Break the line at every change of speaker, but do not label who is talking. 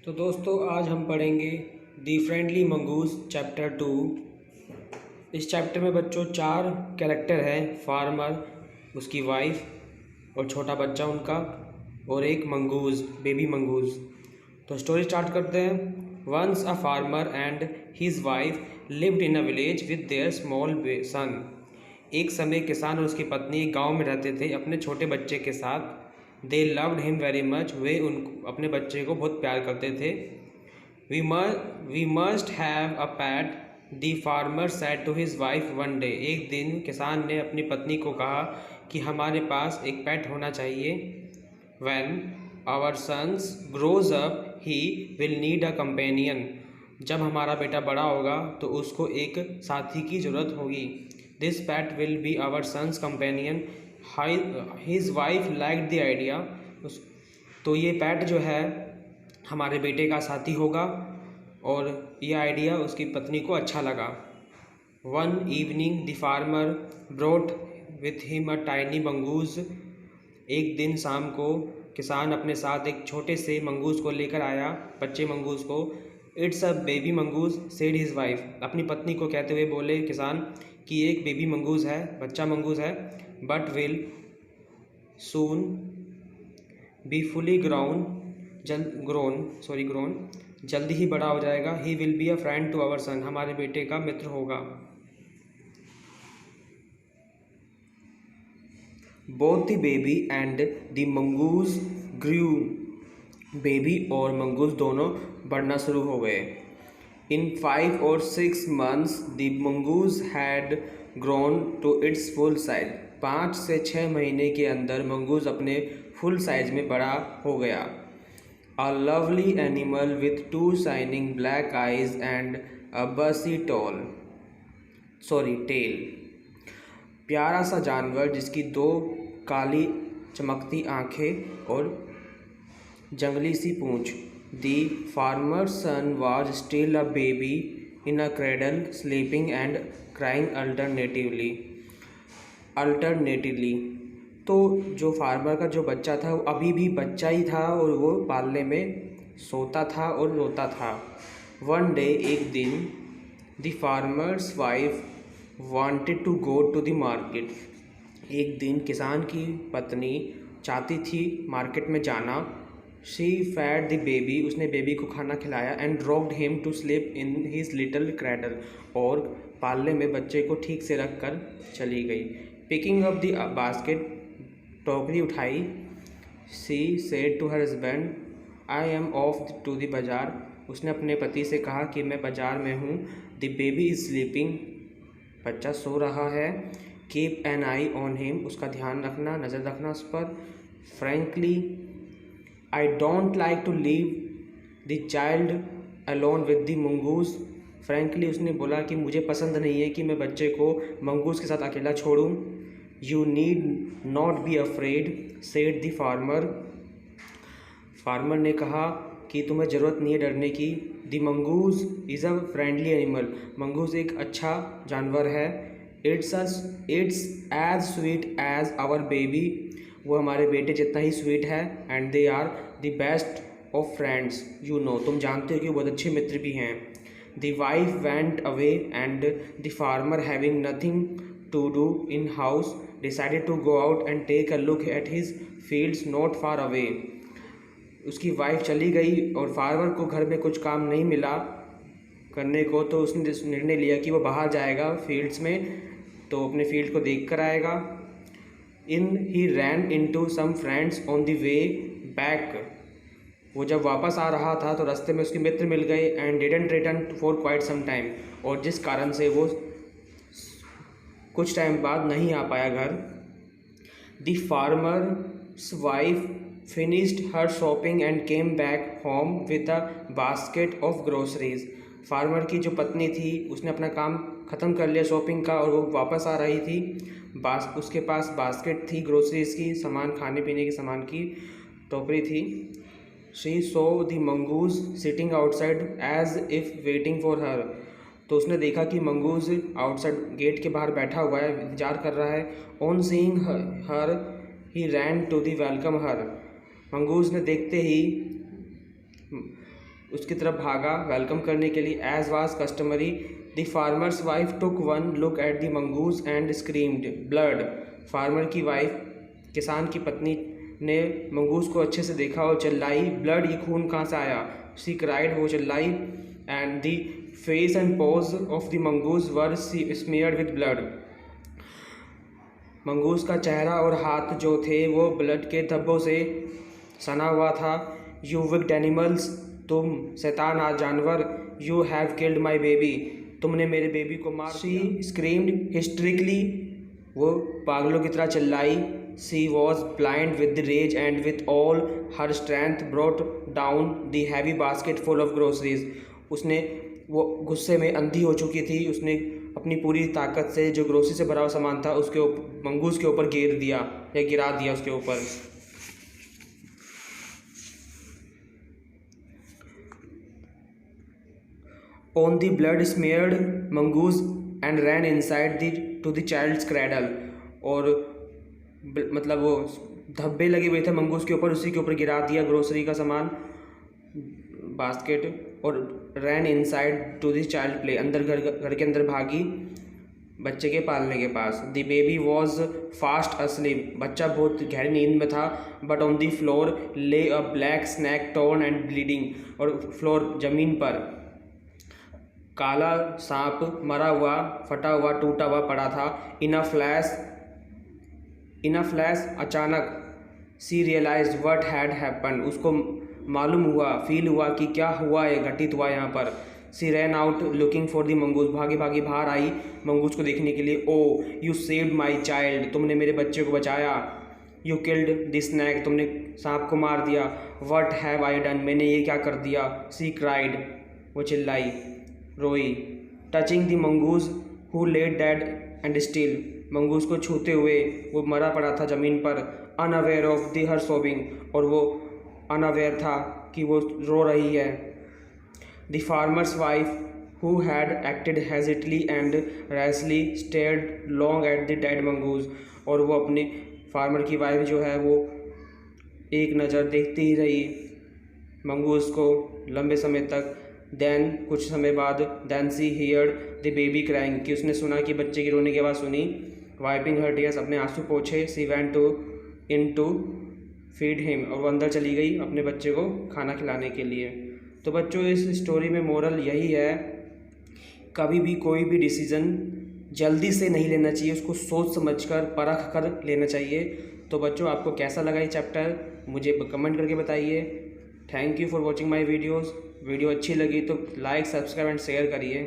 तो दोस्तों आज हम पढ़ेंगे दी फ्रेंडली मंगूज़ चैप्टर 2। इस चैप्टर में बच्चों 4 कैरेक्टर हैं, फार्मर, उसकी वाइफ और छोटा बच्चा उनका, और एक मंगूज़, बेबी मंगूज़। तो स्टोरी स्टार्ट करते हैं। Once a farmer and his wife lived in a village with their small son. एक समय किसान और उसकी पत्नी एक गाँव में रहते थे अपने छोटे बच्चे के साथ। They loved him very much. वे अपने बच्चे को बहुत प्यार करते थे। We must have a pet, the farmer said to his wife one day. एक दिन किसान ने अपनी पत्नी को कहा कि हमारे पास एक पेट होना चाहिए। When our sons grows up he will need a companion. जब हमारा बेटा बड़ा होगा तो उसको एक साथी की ज़रूरत होगी। This pet will be our son's companion. His wife like the idea. तो ये पैट जो है हमारे बेटे का साथी होगा, और ये आइडिया उसकी पत्नी को अच्छा लगा। One evening the farmer brought with him a tiny mongoose. एक दिन शाम को किसान अपने साथ एक छोटे से मंगूज़ को लेकर आया, बच्चे मंगूज़ को। It's a baby mongoose said his wife. अपनी पत्नी को कहते हुए बोले किसान कि एक बेबी मंगूज़ है, बच्चा मंगूज़ है, but will soon be fully grown, जल्दी ही बड़ा हो जाएगा। He will be a friend to our son. हमारे बेटे का मित्र होगा। Both the baby and the mongoose grew. Baby और मंगूज़ दोनों बढ़ना शुरू हो गए। In 5 or 6 months the mongoose had grown to its full size. 5 से 6 महीने के अंदर मंगूज़ अपने फुल साइज में बड़ा हो गया। A lovely animal with 2 shining black eyes and a bushy tail. प्यारा सा जानवर जिसकी 2 काली चमकती आँखें और जंगली सी पूँछ। The farmer's son was still a baby in a cradle, sleeping and crying alternately. तो जो फार्मर का जो बच्चा था वो अभी भी बच्चा ही था, और वो पालने में सोता था और रोता था। वन डे, एक दिन, the farmer's wife wanted to go to the market. एक दिन किसान की पत्नी चाहती थी मार्केट में जाना। She fed the baby. उसने बेबी को खाना खिलाया। And rocked him to sleep in his little cradle. और पालने में बच्चे को ठीक से रख कर चली गई। पिकिंग अप द बास्केट, टोकरी उठाई। She said to her husband, I am off to the bazaar. उसने अपने पति से कहा कि मैं बाज़ार में हूँ। The baby is sleeping. बच्चा सो रहा है। Keep an eye on him. उसका ध्यान रखना, नज़र रखना उस पर। Frankly I don't like to leave the child alone with the mongoose. Frankly उसने बोला कि मुझे पसंद नहीं है कि मैं बच्चे को मंगूज़ के साथ अकेला छोड़ूं। You need not be afraid, said the farmer. Farmer ने कहा कि तुम्हें ज़रूरत नहीं है डरने की। The mongoose is a friendly animal. Mongoose एक अच्छा जानवर है। It's as sweet as our baby. वो हमारे बेटे जितना ही स्वीट है। And they are the best of friends. You know, तुम जानते हो कि वो बहुत अच्छे मित्र भी हैं। The wife went away and the farmer, having nothing to do in house, decided to go out and take a look at his fields not far away. उसकी वाइफ चली गई और फार्मर को घर में कुछ काम नहीं मिला करने को, तो उसने निर्णय लिया कि वो बाहर जाएगा फील्ड्स में, तो अपने फील्ड को देख कर आएगा। He ran into some friends on the way back. वो जब वापस आ रहा था तो रास्ते में उसके मित्र मिल गए। And didn't return for quite some time. और जिस कारण से वो कुछ टाइम बाद नहीं आ पाया घर। The farmer's wife finished her shopping and came back home with a basket of groceries. Farmer की जो पत्नी थी उसने अपना काम ख़त्म कर लिया शॉपिंग का, और वो वापस आ रही थी। उसके पास बास्केट थी ग्रोसरीज की, सामान, खाने पीने के सामान की टोकरी थी। She saw the mongoose sitting outside as if waiting for her. तो उसने देखा कि मंगूज़ आउटसाइड गेट के बाहर बैठा हुआ है, इंतजार कर रहा है। On seeing her he ran to the welcome her. Mongoose ने देखते ही उसकी तरफ भागा वेलकम करने के लिए। As was customary the farmer's wife took one look at the mongoose and screamed blood. Farmer की वाइफ, किसान की पत्नी ने मंगूस को अच्छे से देखा और चिल्लाई, ब्लड, ये खून कहाँ से आया? सी क्राइड, वो चिल्लाई। And the face and paws of the mongoose were smeared with blood. Mongoose का चेहरा और हाथ जो थे वो ब्लड के धब्बों से सना हुआ था। यू विक्ड एनिमल्स, तुम शैतान जानवर, you have killed my baby, तुमने मेरे बेबी को मार। शी स्क्रीम्ड हिस्ट्रिकली, वो पागलों की तरह चिल्लाई। She was blind with the rage and with all her strength brought down the heavy basket full of groceries. उसने, वो गुस्से में अंधी हो चुकी थी, उसने अपनी पूरी ताकत से जो ग्रोसरी से भरा हुआ सामान था उसके मंगूस के ऊपर गिरा दिया उसके ऊपर। On the blood smeared mongoose and ran inside to the child's cradle. और मतलब वो धब्बे लगे हुए थे मंगूस के ऊपर, उसी के ऊपर गिरा दिया ग्रोसरी का सामान, बास्केट। और ran inside to the child play, अंदर घर के अंदर भागी बच्चे के पालने के पास। The baby was fast asleep, बच्चा बहुत गहरी नींद में था। But on the floor lay a black snake torn and bleeding, और फ्लोर जमीन पर काला सांप मरा हुआ, फटा हुआ, टूटा हुआ पड़ा था। इन अ फ्लैश अचानक सी रियलाइज व्हाट हैड हैपन, उसको मालूम हुआ, फील हुआ कि क्या हुआ है, घटित हुआ यहाँ पर। She ran out looking for the mongoose, भागी भागी बाहर आई मंगूस को देखने के लिए। Oh you saved my child, तुमने मेरे बच्चे को बचाया। यू किल्ड द स्नैक, तुमने सांप को मार दिया। व्हाट हैव आई डन, मैंने ये क्या कर दिया। सी क्राइड, वो चिल्लाई, रोई। Touching the mongoose who lay dead and still, mongoose को छूते हुए वो मरा पड़ा था ज़मीन पर। Unaware of the her sobbing, और वो अनअवेयर था कि वो रो रही है। The farmer's wife who had acted hastily and rashly stared long at the dead mongoose, और वो अपने फार्मर की वाइफ जो है वो एक नज़र देखती ही रही मंगूस को लंबे समय तक। देन कुछ समय बाद, then she heard the baby crying, कि उसने सुना कि बच्चे की रोने की आवाज़ सुनी। वाइपिंग हर टीयर्स, अपने आंसू पोछे। She went in to feed him, और वो अंदर चली गई अपने बच्चे को खाना खिलाने के लिए। तो बच्चों, इस स्टोरी में मोरल यही है, कभी भी कोई भी डिसीज़न जल्दी से नहीं लेना चाहिए, उसको सोच समझकर परख कर लेना चाहिए। तो बच्चों, आपको कैसा लगा ये चैप्टर मुझे कमेंट करके बताइए। Thank you for watching my videos. Video अच्छी लगी तो लाइक, सब्सक्राइब एंड शेयर करिए।